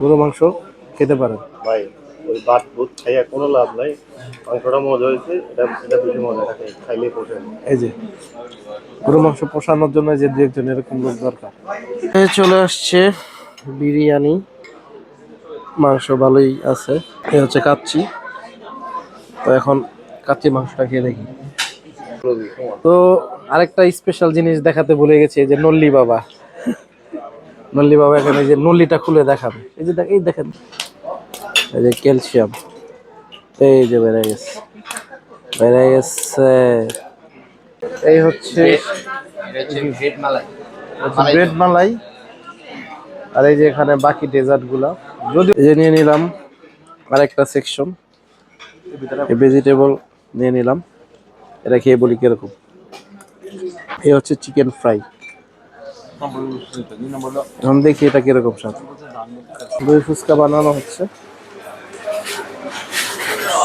গরু মাংস খেতে পারেন ভাই। ওই বাট বুট খাইয়া কোনো লাভ নাই। মাংসটা মজা হয়েছে, এটা এটা বেশি মজা, এটা খাইলেই পোষে। এই যে গরু মাংস পোষানোর জন্য যে দু একজন এরকম লোক দরকার। চলে আসছে বিরিয়ানি, মাংস ভালোই আছে। এ হচ্ছে কাচ্চি। তো এখন কাচ্চি মাংসটা খেয়ে দেখি। তো আরেকটা স্পেশাল জিনিস দেখাতে ভুলে গেছি, এই যে নল্লি বাবা। নল্লি বাবা এখানে যে নল্লিটা খুলে দেখাবে। এই যে এই দেখেন, এই যে ক্যালসিয়াম, এই যে বেড়ে গেছে, বেড়ে গেছে। এই হচ্ছে ব্রেড মালাই। আর এই যে এখানে বাকি ডেজার্ট গুলা, যদি এই যে নিয়ে নিলাম আরেকটা সেকশন, ভেজিটেবল নিয়ে নিলাম। এটা খেয়ে বলি কিরকম। এই হচ্ছে চিকেন ফ্রাই। এখন দেখি এটা কিরকম স্বাদ। দই ফুচকা বানানো হচ্ছে,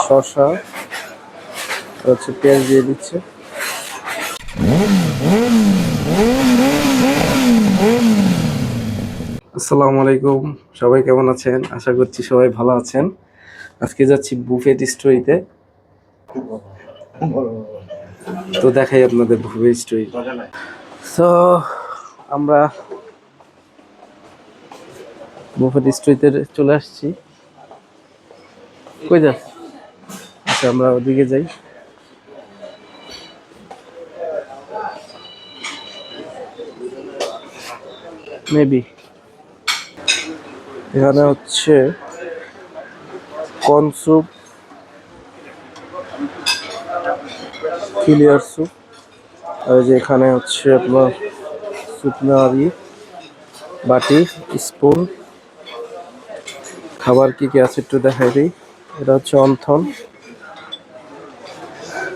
শসা হচ্ছে, পেঁয়াজ দিয়ে দিচ্ছে। আসসালামু আলাইকুম, সবাই কেমন আছেন? আশা করছি সবাই ভালো আছেন। আজকে যাচ্ছি বুফেট স্টোরিতে। তো দেখাই আপনাদের বুফেট স্টোরি। সো আমরা বুফেট স্টোরিতে চলে আসছি। কই যাস? আচ্ছা, আমরা ওদিকে যাই। মেবি এখানে হচ্ছে কর্ন স্যুপ, ক্লিয়ার স্যুপ, আর যে এখানে হচ্ছে আপনার সুপনারি, বাটি, স্পুন। খাবার কি কি আছে একটু দেখাই দিই। এটা হচ্ছে অন্থন,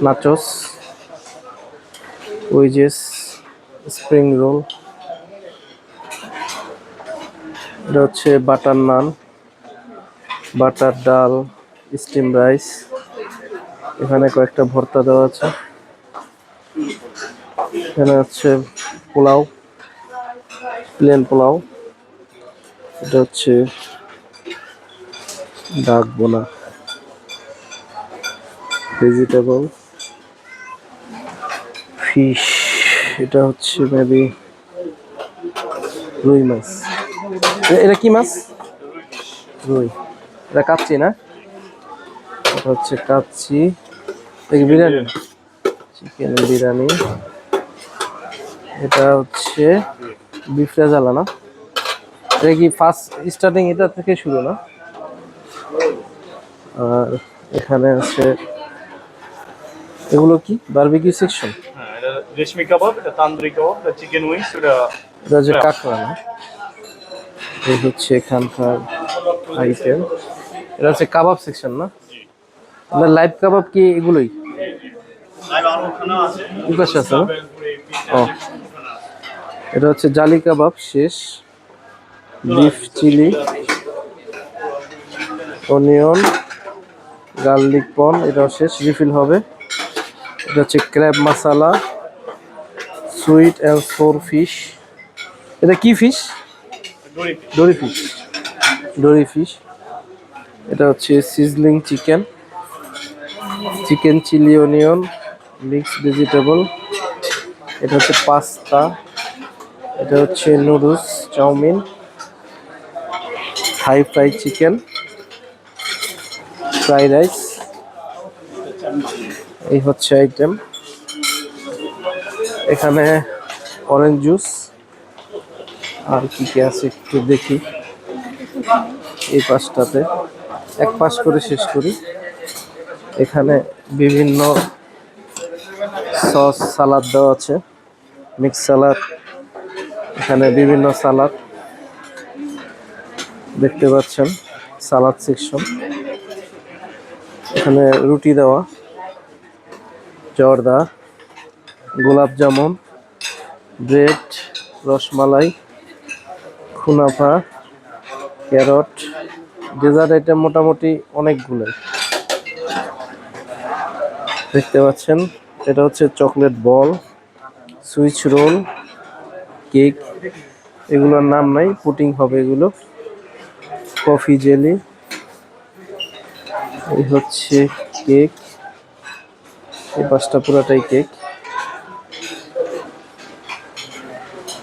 নাচোস, উইজেস, স্প্রিং রোল। এটা হচ্ছে বাটার নান, বাটার ডাল, স্টিম রাইস। এখানে কয়েকটা ভর্তা দেওয়া আছে। এখানে হচ্ছে পোলাও, প্লেন পোলাও। এটা হচ্ছে ডাক বোনা, ভেজিটেবল, ফিশ। এটা হচ্ছে মেবি রুই মাছ। এটা কি মাছ? রুই। এটা কাচ্চি না? এটা হচ্ছে কাচ্চি। বিরিয়ানি, চিকেন বিরিয়ানি। এটা হচ্ছে বিফ রেজালা না? এটা কি ফার্স্ট স্টার্টিং এটা থেকে শুরু না? আর এখানে আছে, এগুলো কি বারবিকিউ সেকশন? হ্যাঁ, এটা রেশমি কাবাব, এটা তান্দুরি কাবাব, এটা চিকেন উইংস, এটা এটা হচ্ছে কাঁকড়া না? এই হচ্ছে এখানকার আইটেম। এটা হচ্ছে কাবাব সেকশন না? আপনার লাইভ কাবাব কি এগুলোই? উপাস আছে না? ও, এটা হচ্ছে জালি কাবাব শেষ, বিফ চিলি, অনিয়ন, গার্লিক পন, এটাও শেষ, রিফিল হবে। এটা হচ্ছে ক্র্যাব মাসালা, সুইট অ্যান্ড সোর ফিশ। এটা কি fish? Dory fish, dory fish. এটা হচ্ছে sizzling chicken, chicken chilli onion, mix vegetable. এটা হচ্ছে পাস্তা, এটা হচ্ছে noodles, chow mein, Thai fry chicken, fried rice. এই হচ্ছে আইটেম। এখানে অরেঞ্জ জুস, আর কি কি আছে একটু দেখি। এই পাশটাতে এক পাশ করে শেষ করি। এখানে বিভিন্ন সস, সালাদ দেওয়া আছে, মিক্স সালাদ। এখানে বিভিন্ন সালাদ দেখতে পাচ্ছেন, সালাদ সেকশন। এখানে রুটি দেওয়া, জর্দা, gulab jamun, bread, rasmalai, kunafa, carrot. Dessert item মোটামুটি অনেকগুলো দেখতে পাচ্ছেন। এটা হচ্ছে chocolate ball, Swiss roll, cake. এগুলোর নাম নাই, পুটিং হবে এগুলো। কফি জেলি, এই হচ্ছে কেক, এই পাঁচটা পুরাটাই কেক।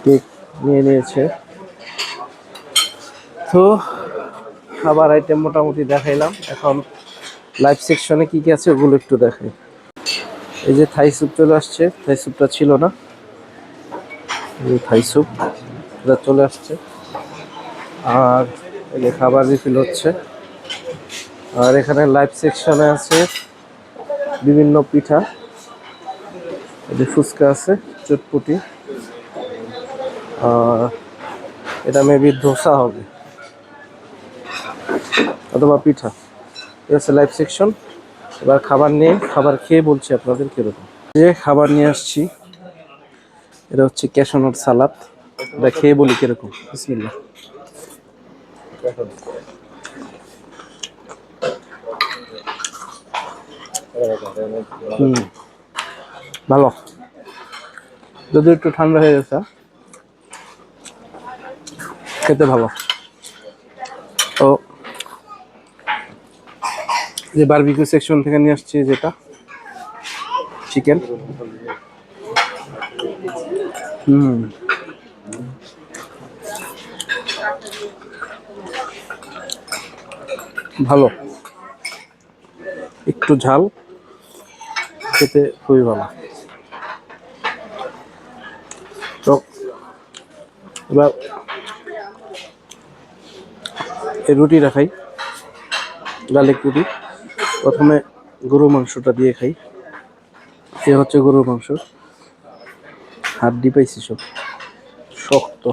কেক নিয়ে নিয়েছে। তো খাবার আইটেম মোটামুটি দেখাইলাম। এখন লাইভ সেকশনে কি কি আছে ওগুলো একটু দেখাই। এই যে থাই স্যুপ চলে আসছে, থাই স্যুপটা ছিল না, এই থাই স্যুপ এটা চলে আসছে। আর এই যে খাবার রিফিল হচ্ছে। আর এখানে লাইভ সেকশনে আছে বিভিন্ন পিঠা, এই যে ফুচকা আছে, চটপটি, আর এটা মেবি ধোসা হবে অথবা পিঠা। এই হচ্ছে লাইভ সেকশন। এবার খাবার নিয়ে খাবার খেয়ে বলছি আপনাদের কিরকম। যে খাবার নিয়ে আসছি, এটা হচ্ছে ক্যাশনাট সালাদ, এটা খেয়ে বলি কিরকম। বিসমিল্লাহ। ভালো, যদি একটু ঠান্ডা হয়ে গেছে, খেতে ভালো। তো যে বারবিকিউ সেকশন থেকে নিয়ে আসছি যেটা চিকেন, ভালো, একটু ঝাল, খেতে খুবই ভালো। তো এবার এই রুটিটা খাই, গার্লিক রুটি। প্রথমে গরু মাংসটা দিয়ে খাই। এ হচ্ছে গরুর মাংস, হাড্ডি পাইছি, সব শক্ত।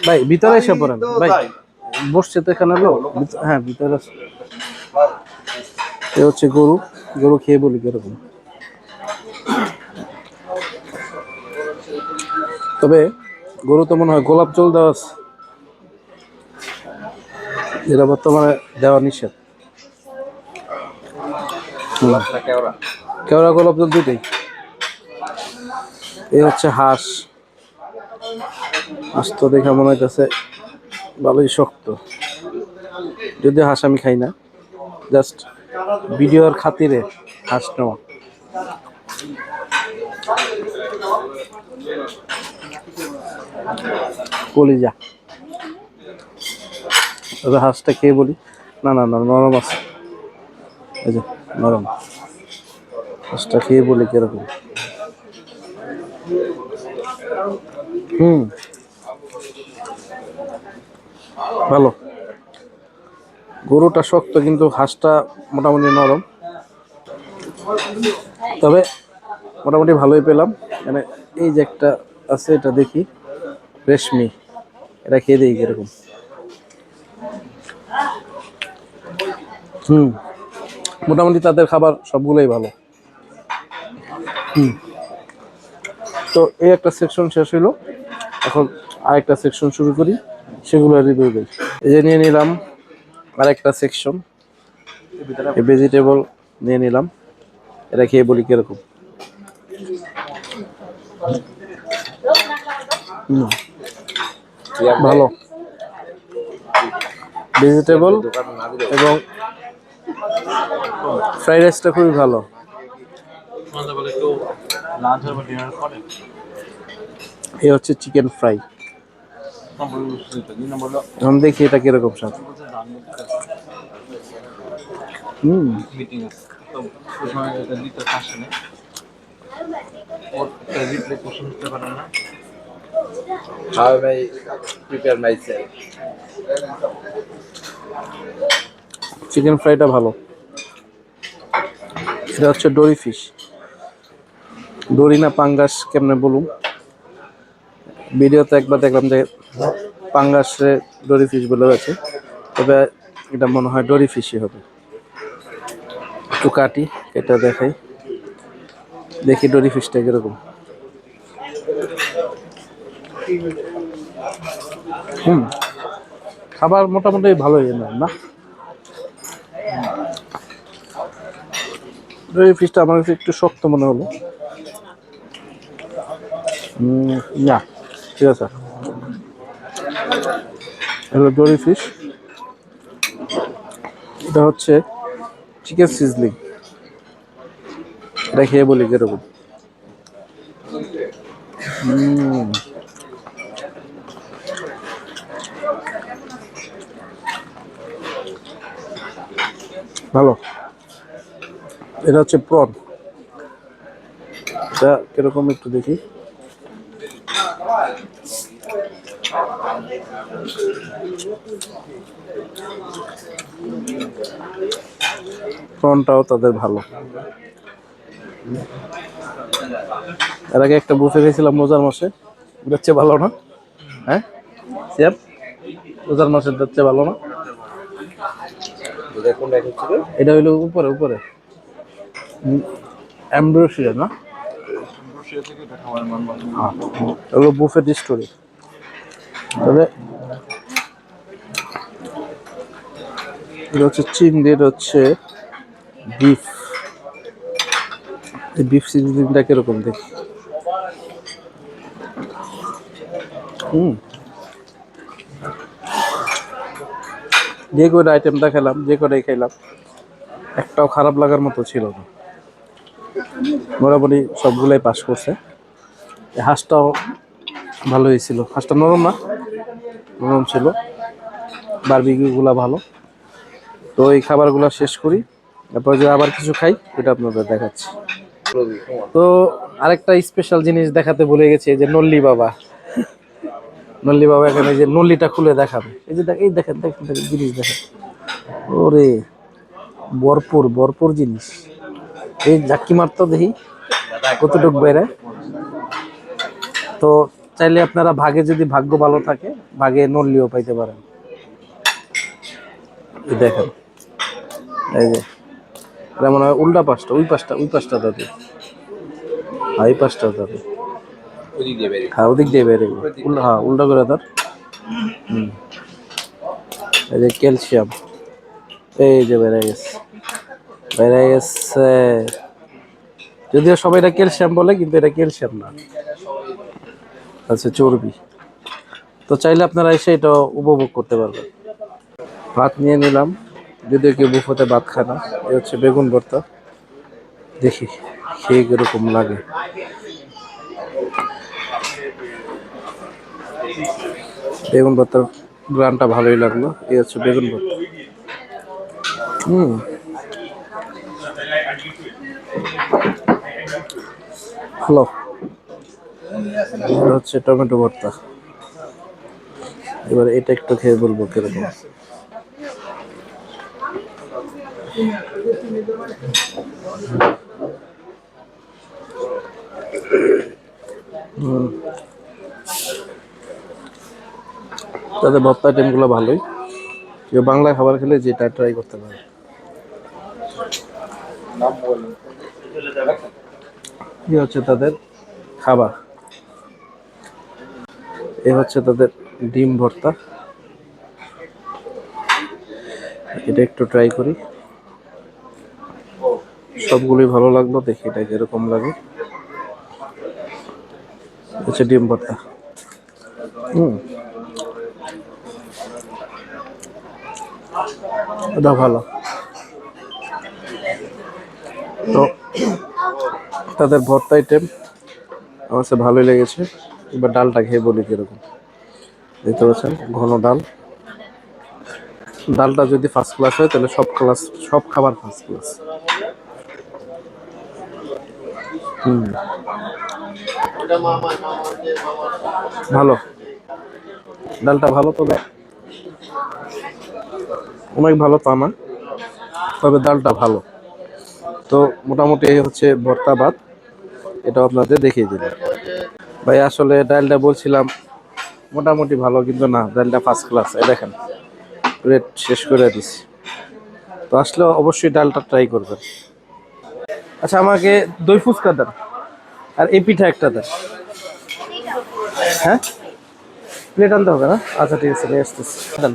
ভাই ভিতরে এসে পড়েন ভাই, বসছে তো এখানে লোক। হ্যাঁ ভিতরে আছে। এ হচ্ছে গরু, গরু খেয়ে বলি কিরকম। তবে গরু তো মনে হয় গোলাপ জল দেওয়া আছে, যেটা বর্তমানে দেওয়া নিষেধ। কেওড়া গোলাপ জল দুইটাই। এ হচ্ছে হাঁস, হাঁস তো দেখা মনে হইতেছে ভালোই শক্ত, যদি হাঁস আমি খাই না, জাস্ট ভিডিওর খাতিরে হাঁস নেওয়া। কলিজা, তবে হাঁসটা খেয়ে বলি। না না না, নরম আছে, এই যে নরম। হাঁসটা খেয়ে বলি কিরকম। ভালো। গরুটা শক্ত কিন্তু হাঁসটা মোটামুটি নরম, তবে মোটামুটি ভালোই পেলাম। মানে এই যে একটা আছে, এটা দেখি রেশমি, এটা খেয়ে দিই কিরকম। মোটামুটি তাদের খাবার সবগুলোই ভালো। তো এই একটা সেকশন শেষ হইলো, এখন আরেকটা সেকশন শুরু করি, সেগুলো রিভিউ দিই। এই যে নিয়ে নিলাম আরেকটা সেকশন, ভেজিটেবল নিয়ে নিলাম, এটা খেয়ে বলি কিরকম। ভালো, ভেজিটেবল এবং ফ্রাইড রাইসটা খুবই ভালো। এই হচ্ছে চিকেন ফ্রাই, এখন দেখি এটা কিরকম স্বাদ। চিকেন ফ্রাইটা ভালো। এটা হচ্ছে ডোরি ফিশ, ডোরি না পাঙ্গাস কেমনে বলুন, ভিডিওতে একবার দেখলাম যে পাঙ্গাসে ডোরি ফিশ বলে আছে, তবে এটা মনে হয় ডোরি ফিশই হবে। একটু কাটি, এটা দেখাই, দেখি ডোরি ফিশটা কিরকম। খাবার মোটামুটি ভালোই না। ডোরি ফিশটা আমার কাছে একটু শক্ত মনে হলো। না, ঠিক আছে। হলো ডোরি ফিশ, এটা হচ্ছে চিকেন সিজলিং। এটা খেয়ে বলি কিরকম। ভালো। এটা হচ্ছে প্রন, এটা কিরকম একটু দেখি। প্রনটাও তাদের ভালো। এর আগে একটা বুফে খেয়েছিলাম রোজার মাসে, ওটার চেয়ে ভালো না? হ্যাঁ সিয়াব, রোজার মাসের চেয়ে ভালো না? এটা হইলো উপরে উপরে অ্যাম্ব্রোসিয়া না? হ্যাঁ, এগুলো বুফেট স্টোরি। তবে এটা হচ্ছে চিংড়ি, এটা হচ্ছে বিফ। এই বিফ সিজনিংটা কিরকম দেখি। যে কটা আইটেমটা খেলাম, যে কটাই খেলাম, একটাও খারাপ লাগার মতো ছিল না। মোটামুটি সবগুলাই পাস করছে। এই হাঁসটাও ভালো হয়েছিল, হাঁসটা নরম না, নরম ছিল। বারবিকিউগুলা ভালো। তো এই খাবারগুলো শেষ করি, তারপর যে আবার কিছু খাই এটা আপনাদের দেখাচ্ছি। তো আরেকটা স্পেশাল জিনিস দেখাতে ভুলে গেছি, এই যে নল্লি বাবা। নল্লি বাবা এখানে যে নল্লিটা খুলে দেখাবে, এই যে এই দেখেন দেখেন দেখেন জিনিস দেখেন। ওরে ভরপুর ভরপুর জিনিস। এই জাক্কি মারতো দেখি কতটুক বেড়ে। তো চাইলে আপনারা ভাগে, যদি ভাগ্য ভালো থাকে, ভাগে নল্লিও পাইতে পারেন। এই দেখেন, এই যে এটা মনে হয় উল্টা পাশটা, ওই পাশটা দাদি, এই পাশটা দাদি। হ্যাঁ ওদিক দিয়ে বেড়ে, হ্যাঁ উল্টা করে ধর। এই যে ক্যালসিয়াম, এই যে বেড়ে গেছে, বেড়ে গেছে। যদিও সবাই এটা ক্যালসিয়াম বলে, কিন্তু এটা ক্যালসিয়াম না, আচ্ছা চর্বি। তো চাইলে আপনারা এসে এটা উপভোগ করতে পারবেন। ভাত নিয়ে নিলাম, যদিও কেউ বুফেতে ভাত খায় না। এই হচ্ছে বেগুন ভর্তা, দেখি খেয়ে কিরকম লাগে। বেগুন ভর্তার গ্রানটা ভালোই লাগলো। এই হচ্ছে বেগুন ভর্তা। হ্যালো, এটা হচ্ছে টমেটো ভর্তা। এবার এটা একটু খেয়ে বলবো কিরকম। তাদের ভর্তা আইটেমগুলো ভালোই। কেউ বাংলা খাবার খেলে যেটা ট্রাই করতে পারে। কি হচ্ছে তাদের খাবার, এ হচ্ছে তাদের ডিম ভর্তা। এটা একটু ট্রাই করি, সবগুলোই ভালো লাগলো, দেখি এটা কিরকম লাগে। হচ্ছে ডিম ভর্তা। এটা ভালো। তো তাদের ভর্তা আইটেম আমার কাছে ভালোই লেগেছে। এবার ডালটা খেয়ে বলি কিরকম। দেখতে পাচ্ছেন ঘন ডাল। ডালটা যদি ফার্স্ট ক্লাস হয় তাহলে সব খাবার ফার্স্ট ক্লাস। ভালো, ডালটা ভালো, তবে অনেক ভালো তা না, তবে ডালটা ভালো। তো মোটামুটি এই হচ্ছে ভর্তা ভাত, এটা আপনাদের দেখিয়ে দিলাম। ভাই আসলে ডালটা বলছিলাম মোটামুটি ভালো, কিন্তু না, ডালটা ফার্স্ট ক্লাস। এই দেখেন প্লেট শেষ করে দিছি। তো আসলে অবশ্যই ডালটা ট্রাই করবেন। আচ্ছা আমাকে দই ফুচকা দেন, আর এই পিঠা একটা দেন। হ্যাঁ প্লেট আনতে হবে না, আচ্ছা ঠিক আছে নিয়ে আসতেছি। দেন।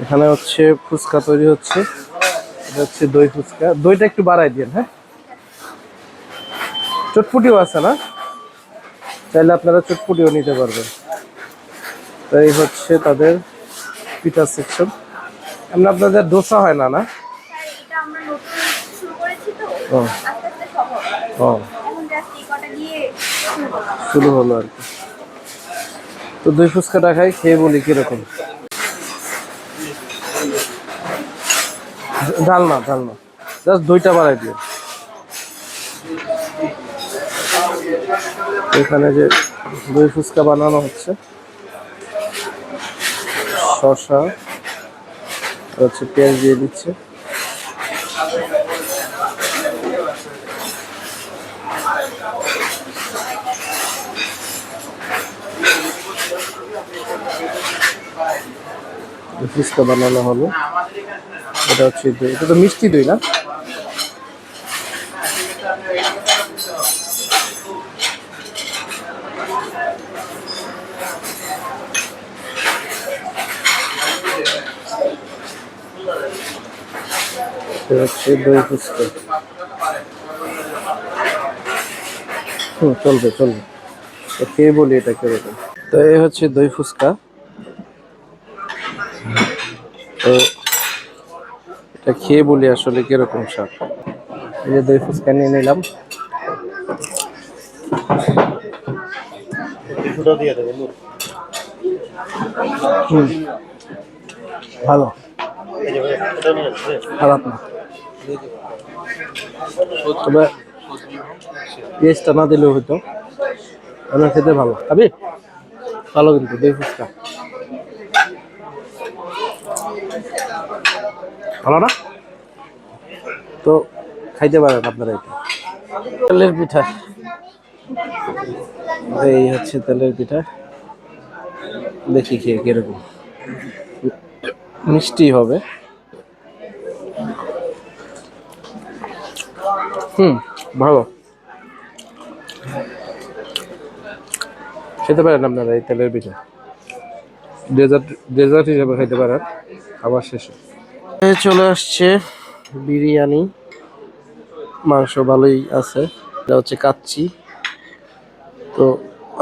এখানে হচ্ছে ফুচকা তৈরি হচ্ছে, এটা হচ্ছে দই ফুচকা। দইটা একটু বাড়াই দিন। হ্যাঁ চটপুটিও আছে না? চাইলে আপনারা চটপটিও নিতে পারবেন। তো এই হচ্ছে তাদের পিঠার সেকশন। এমনি আপনাদের ডোসা হয় না না? স্যার, এটা আমরা নতুন শুরু করেছি তো, ও আস্তে আস্তে সব হবে। ও এখন জাস্ট এই কটা দিয়ে শুরু করলাম। শুরু হলো আর কি। তো দই ফুচকাটা খাই, খেয়ে বলি কিরকম। ঝাল না, ঝাল না, জাস্ট দইটা বাড়াই দিয়ে। এখানে যে দই ফুচকা বানানো হচ্ছে, শসা হচ্ছে, পেঁয়াজ দিয়ে দিচ্ছে। ফুচকা বানানো হলো। এটা হচ্ছে দই, এটা তো মিষ্টি দই না? এটা হচ্ছে দই ফুচকা। চলবে চলবে। তো খেয়ে বলি এটা কিরকম। তো এই হচ্ছে দই ফুচকা। তো এটা খেয়ে বলি আসলে কিরকম স্বাদ। এই যে দই ফুচকা নিয়ে নিলাম। টিস্যুটা দিয়ে দেবেন। ভালো, এই যে ভাই, এটা নিয়ে আসছে। খারাপ না। তবে পেঁয়াজটা না দিলেও হতো, আমার খেতে ভালো। খাবি? ভালো কিন্তু দই ফুচকা ভালো না? তো খাইতে পারেন আপনারা। এটা তেলের পিঠা, এই হচ্ছে তেলের পিঠা। দেখি খেয়ে কিরকম, মিষ্টি হবে। ভালো, খেতে পারেন আপনারা এই তেলের পিঠা। ডেজার্ট ডেজার্ট হিসেবে খেতে পারেন খাবার শেষে। চলে আসছে বিরিয়ানি, মাংস ভালোই আছে। এটা হচ্ছে কাচ্চি। তো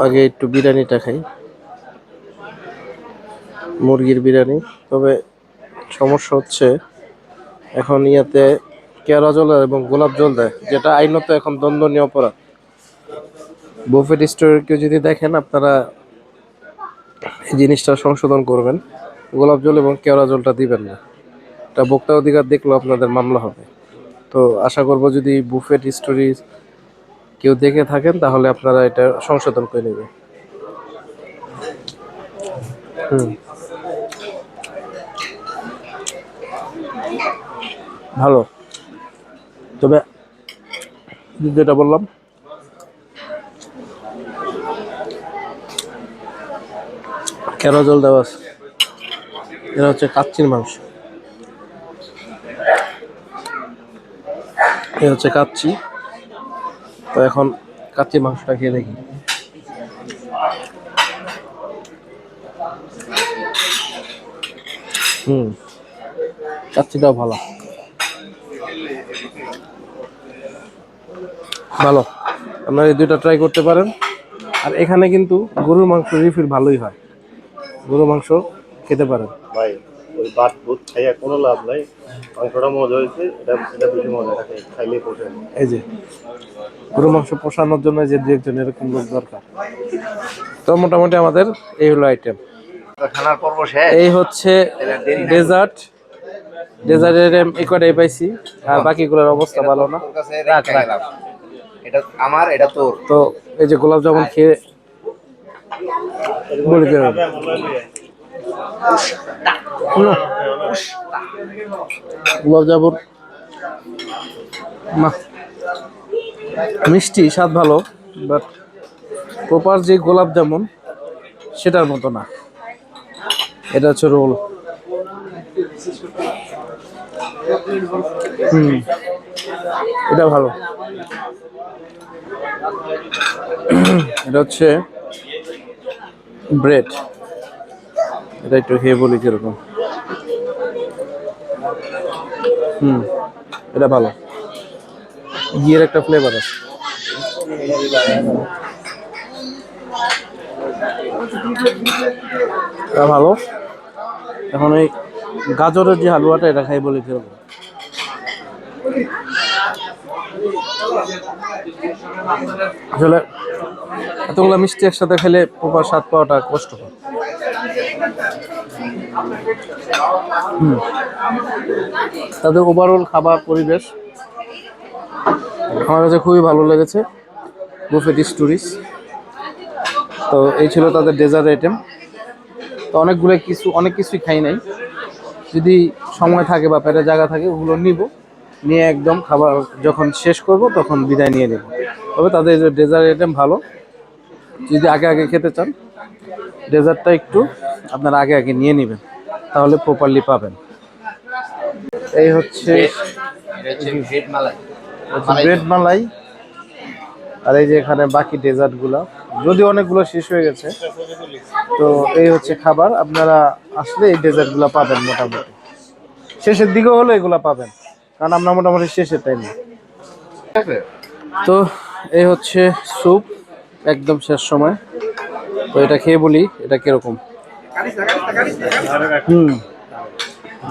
আগে একটু বিরিয়ানিটা খাই, মুরগির বিরিয়ানি। তবে সমস্যা হচ্ছে এখন ইয়াতে কেওড়া জল এবং গোলাপ জল দেয়, যেটা আইনত এখন দণ্ডনীয় অপরাধ। বুফেট স্টোরে কেউ যদি দেখেন, আপনারা এই জিনিসটা সংশোধন করবেন। গোলাপ জল এবং কেওড়া জলটা দিবেন না। এটা ভোক্তা অধিকার দেখলেও আপনাদের মামলা হবে। তো আশা করব যদি বুফেট স্টোরি কেউ দেখে থাকেন, তাহলে আপনারা এটা সংশোধন করে নেবেন। ভালো, তবে যেটা বললাম, কেওড়া জল দেওয়া আছে। এটা হচ্ছে কাচ্চির মাংস। এটা হচ্ছে কাচ্চি। তো এখন কাচ্চির মাংসটা খেয়ে দেখি। কাচ্চিটাও ভালো, ভালো। আপনারা এই দুইটা ট্রাই করতে পারেন। আর এখানে কিন্তু গরুর মাংস রিফিল ভালোই হয়, গরুর মাংস খেতে পারেন। ভাই, ওই বাট বুট খাইয়া কোনো লাভ নাই। মাংসটা মজা হয়েছে, এটা এটা বেশি মজা, এটাকে খাইলেই পোষে। এই যে গরুর মাংস পোষানোর জন্য যে দু একজন এরকম লোক দরকার। তো মোটামুটি আমাদের এই হলো আইটেম। খানার পর্ব শেষ। এই হচ্ছে ডেজার্ট। ডেজার্টের এই কটাই পাইছি, আর বাকিগুলোর অবস্থা ভালো না। তোর কাছে রেখে গেলাম। এটা আমার, এটা তোর। তো এই যে গোলাপ জামুন খেয়ে বলে দিলাম। গোলাপ জামুন না, মিষ্টি স্বাদ ভালো, বাট প্রপার যে গোলাপ জামুন সেটার মতো না। এটা হচ্ছে রোল। এটা ভালো। এটা হচ্ছে ব্রেড। এটা একটু খেয়ে বলি কিরকম। এটা ভালো, ঘিয়ের একটা ফ্লেভার আছে। এটা ভালো। এখন এই গাজরের যে হালুয়াটা এটা খাই বলে কিরকম। আসলে এতগুলো মিষ্টি একসাথে খেলে প্রপার স্বাদ পাওয়াটা কষ্টকর। তাদের ওভারঅল খাবার পরিবেশ আমার কাছে খুবই ভালো লেগেছে। Buffet stories. তো এই ছিল তাদের ডেজার্ট আইটেম। তো অনেক কিছুই খাই নাই। যদি সময় থাকে বা পেটে জায়গা থাকে ওগুলো নিব, নিয়ে একদম খাবার যখন শেষ করব তখন বিদায় নিয়ে নেব। তবে তাদের ডেজার্ট আইটেম ভালো। যদি আগে আগে খেতে চান ডেজার্টটা একটু আপনারা আগে আগে নিয়ে নেবেন, তাহলে প্রপারলি পাবেন। এই হচ্ছে ব্রেড মালাই। আর এই যে এখানে বাকি ডেজার্টগুলো, যদি অনেকগুলো শেষ হয়ে গেছে। তো এই হচ্ছে খাবার, আপনারা আসলে এই ডেজার্টগুলো পাবেন মোটামুটি শেষের দিকে হলে এগুলা পাবেন, কারণ আমরা মোটামুটি শেষের টাইমে। তো এই হচ্ছে স্যুপ, একদম শেষ সময়। তো এটা খেয়ে বলি এটা কিরকম।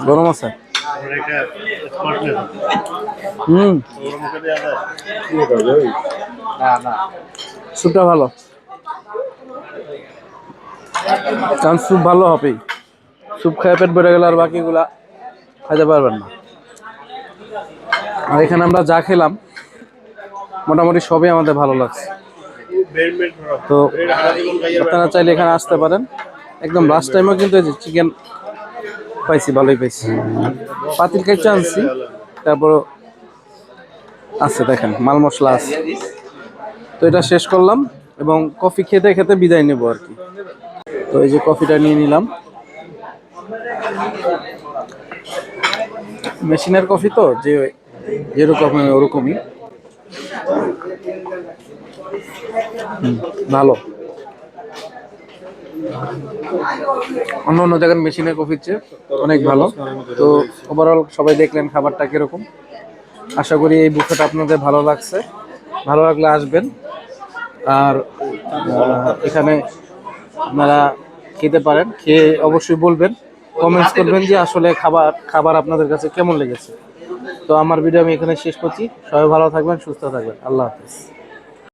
গরম আছে। স্যুপটা ভালো, কারণ স্যুপ ভালো হবেই। স্যুপ খেয়ে পেট ভরে গেলে আর বাকিগুলা খাইতে পারবেন না। আর এখানে আমরা যা খেলাম মোটামুটি সবই আমাদের ভালো লাগছে। তো আপনারা চাইলে এখানে আসতে পারেন। একদম লাস্ট টাইমও কিন্তু চিকেন পাইছি, ভালোই পাইছি। পাতিল কাইচা আনছি, তারপর আছে দেখেন মাল মশলা আছে। তো এটা শেষ করলাম এবং কফি খেতে খেতে বিদায় নেব আর কি। তো এই যে কফিটা নিয়ে নিলাম, মেশিনের কফি তো যেরকম ওরকমই ভালো। অন্য অন্য জায়গার মেশিনের কফির চেয়ে অনেক ভালো। তো ওভারঅল সবাই দেখলেন খাবারটা কিরকম। আশা করি এই বুফেটা আপনাদের ভালো লাগছে। ভালো লাগলে আসবেন। আর এখানে আপনারা খেতে পারেন, খেয়ে অবশ্যই বলবেন, কমেন্টস করবেন যে আসলে খাবার আপনাদের কাছে কেমন লেগেছে। তো আমার ভিডিও আমি এখানে শেষ করছি। সবাই ভালো থাকবেন, সুস্থ থাকবেন। আল্লাহ হাফেজ।